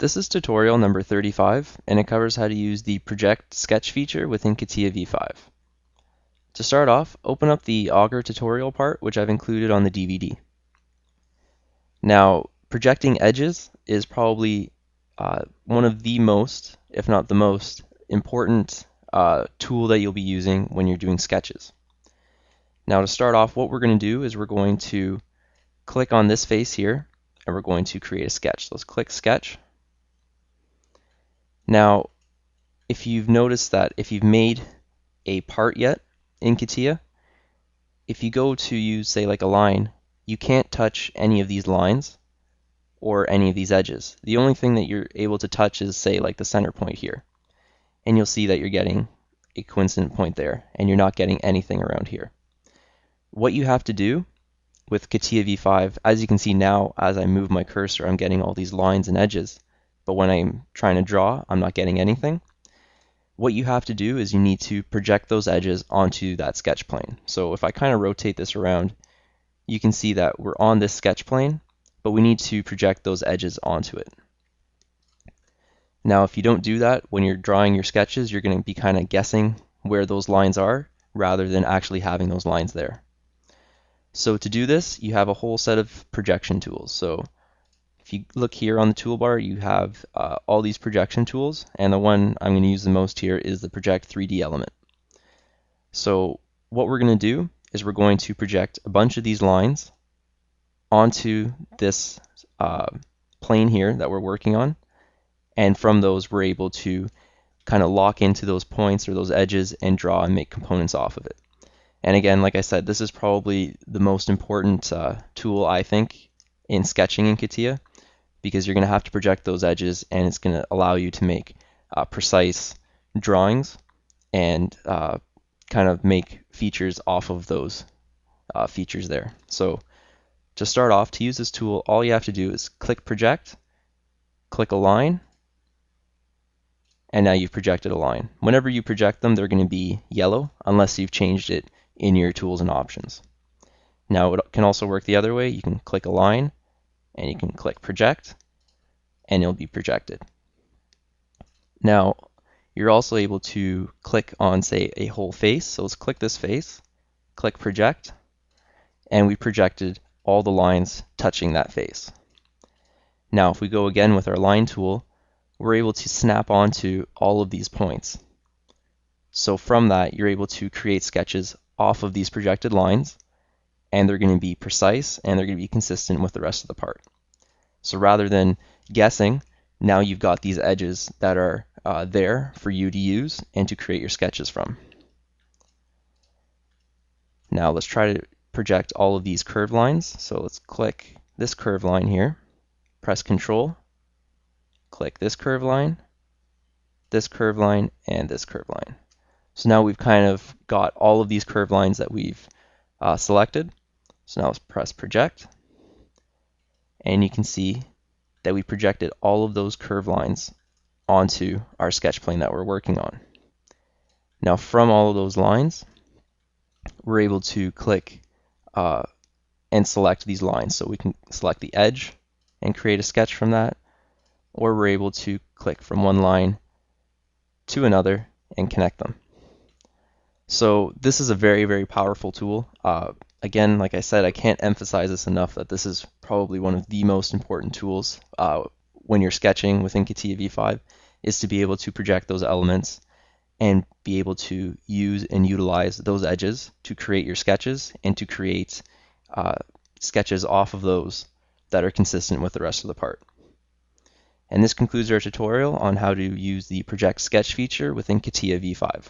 This is tutorial number 35, and it covers how to use the Project Sketch feature within CATIA V5. To start off, open up the Augur tutorial part, which I've included on the DVD. Now, projecting edges is probably one of the most, if not the most, important tool that you'll be using when you're doing sketches. Now, to start off, what we're going to do is we're going to click on this face here, and we're going to create a sketch. So let's click Sketch. Now, if you've noticed that if you've made a part yet in CATIA, if you go to use, say, like a line, you can't touch any of these lines or any of these edges. The only thing that you're able to touch is, say, like the center point here. And you'll see that you're getting a coincident point there, and you're not getting anything around here. What you have to do with CATIA V5, as you can see now, as I move my cursor, I'm getting all these lines and edges. But when I'm trying to draw, I'm not getting anything. What you have to do is you need to project those edges onto that sketch plane. So if I kind of rotate this around, you can see that we're on this sketch plane, but we need to project those edges onto it. Now, if you don't do that, when you're drawing your sketches, you're going to be kind of guessing where those lines are rather than actually having those lines there. So to do this, you have a whole set of projection tools. So if you look here on the toolbar, you have all these projection tools, and the one I'm going to use the most here is the Project 3D element. So what we're going to do is we're going to project a bunch of these lines onto this plane here that we're working on, and from those we're able to kind of lock into those points or those edges and draw and make components off of it. And again, like I said, this is probably the most important tool, I think, in sketching in CATIA, because you're going to have to project those edges, and it's going to allow you to make precise drawings and kind of make features off of those features there. So to start off, to use this tool, all you have to do is click Project, click a line, and now you've projected a line. Whenever you project them, they're going to be yellow unless you've changed it in your tools and options. Now, it can also work the other way. You can click a line, and you can click Project, and it'll be projected. Now, you're also able to click on, say, a whole face. So let's click this face, click Project, and we projected all the lines touching that face. Now, if we go again with our line tool, we're able to snap onto all of these points. So from that, you're able to create sketches off of these projected lines, and they're going to be precise and they're going to be consistent with the rest of the part. So rather than guessing, now you've got these edges that are there for you to use and to create your sketches from. Now let's try to project all of these curved lines. So let's click this curved line here, press Control, click this curved line, and this curved line. So now we've kind of got all of these curved lines that we've selected. So now let's press Project, and you can see that we projected all of those curved lines onto our sketch plane that we're working on. Now from all of those lines, we're able to click and select these lines. So we can select the edge and create a sketch from that, or we're able to click from one line to another and connect them. So this is a very, very powerful tool. Again, like I said, I can't emphasize this enough that this is probably one of the most important tools when you're sketching within CATIA V5, is to be able to project those elements and be able to use and utilize those edges to create your sketches and to create sketches off of those that are consistent with the rest of the part. And this concludes our tutorial on how to use the Project Sketch feature within CATIA V5.